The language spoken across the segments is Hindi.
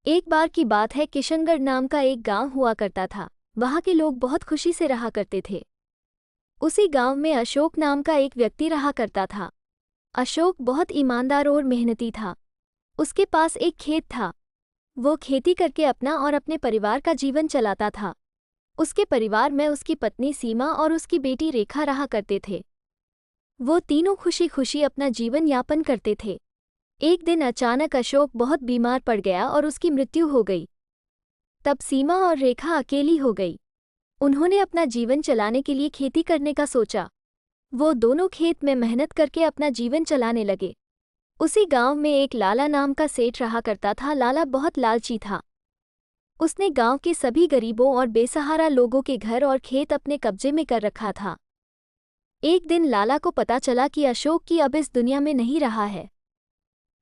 एक बार की बात है, किशनगढ़ नाम का एक गांव हुआ करता था। वहां के लोग बहुत खुशी से रहा करते थे। उसी गांव में अशोक नाम का एक व्यक्ति रहा करता था। अशोक बहुत ईमानदार और मेहनती था। उसके पास एक खेत था। वो खेती करके अपना और अपने परिवार का जीवन चलाता था। उसके परिवार में उसकी पत्नी सीमा और उसकी बेटी रेखा रहा करते थे। वो तीनों खुशी खुशी अपना जीवन यापन करते थे। एक दिन अचानक अशोक बहुत बीमार पड़ गया और उसकी मृत्यु हो गई। तब सीमा और रेखा अकेली हो गई। उन्होंने अपना जीवन चलाने के लिए खेती करने का सोचा। वो दोनों खेत में मेहनत करके अपना जीवन चलाने लगे। उसी गांव में एक लाला नाम का सेठ रहा करता था। लाला बहुत लालची था। उसने गांव के सभी गरीबों और बेसहारा लोगों के घर और खेत अपने कब्जे में कर रखा था। एक दिन लाला को पता चला कि अशोक की अब इस दुनिया में नहीं रहा है।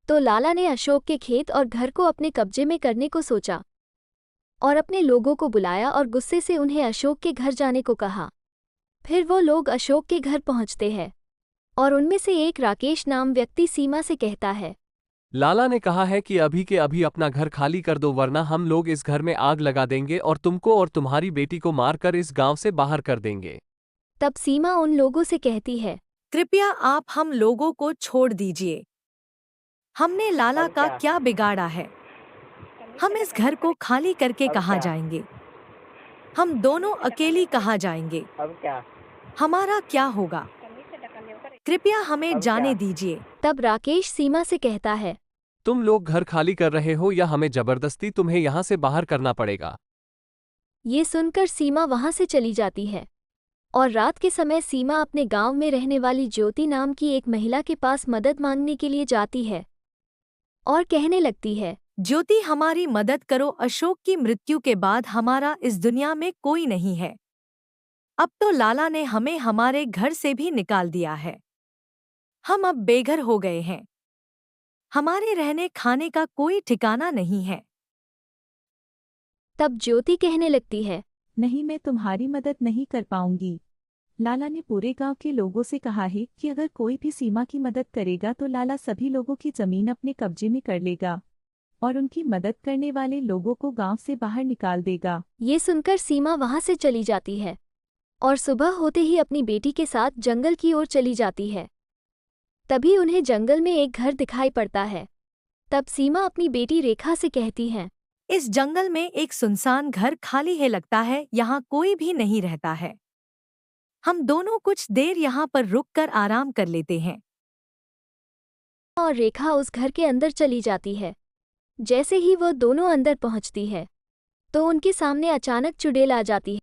तो लाला ने अशोक के खेत और घर को अपने कब्जे में करने को सोचा और अपने लोगों को बुलाया और गुस्से से उन्हें अशोक के घर जाने को कहा। फिर वो लोग अशोक के घर पहुंचते हैं और उनमें से एक राकेश नाम व्यक्ति सीमा से कहता है, लाला ने कहा है कि अभी के अभी अपना घर खाली कर दो, वरना हम लोग इस घर में आग लगा देंगे और तुमको और तुम्हारी बेटी को मारकर इस गांव से बाहर कर देंगे। तब सीमा उन लोगों से कहती है, कृपया आप हम लोगों को छोड़ दीजिए। हमने लाला अब का क्या? क्या बिगाड़ा है? हम इस घर को खाली करके अब कहाँ क्या? जाएंगे? हम दोनों अकेली कहाँ जाएंगे? अब क्या? हमारा क्या होगा? कृपया हमें अब क्या? जाने दीजिए। तब राकेश सीमा से कहता है, तुम लोग घर खाली कर रहे हो या हमें जबरदस्ती तुम्हें यहाँ से बाहर करना पड़ेगा। ये सुनकर सीमा वहां से चली जाती है और रात के समय सीमा अपने गांव में रहने वाली ज्योति नाम की एक महिला के पास मदद मांगने के लिए जाती है और कहने लगती है, ज्योति, हमारी मदद करो। अशोक की मृत्यु के बाद हमारा इस दुनिया में कोई नहीं है। अब तो लाला ने हमें हमारे घर से भी निकाल दिया है। हम अब बेघर हो गए हैं। हमारे रहने खाने का कोई ठिकाना नहीं है। तब ज्योति कहने लगती है, नहीं, मैं तुम्हारी मदद नहीं कर पाऊंगी। लाला ने पूरे गांव के लोगों से कहा है कि अगर कोई भी सीमा की मदद करेगा तो लाला सभी लोगों की जमीन अपने कब्जे में कर लेगा और उनकी मदद करने वाले लोगों को गांव से बाहर निकाल देगा। ये सुनकर सीमा वहां से चली जाती है और सुबह होते ही अपनी बेटी के साथ जंगल की ओर चली जाती है। तभी उन्हें जंगल में एक घर दिखाई पड़ता है। तब सीमा अपनी बेटी रेखा से कहती है, इस जंगल में एक सुनसान घर खाली है, लगता है यहाँ कोई भी नहीं रहता है। हम दोनों कुछ देर यहाँ पर रुककर आराम कर लेते हैं। और रेखा उस घर के अंदर चली जाती है। जैसे ही वो दोनों अंदर पहुंचती है तो उनके सामने अचानक चुड़ैल आ जाती है।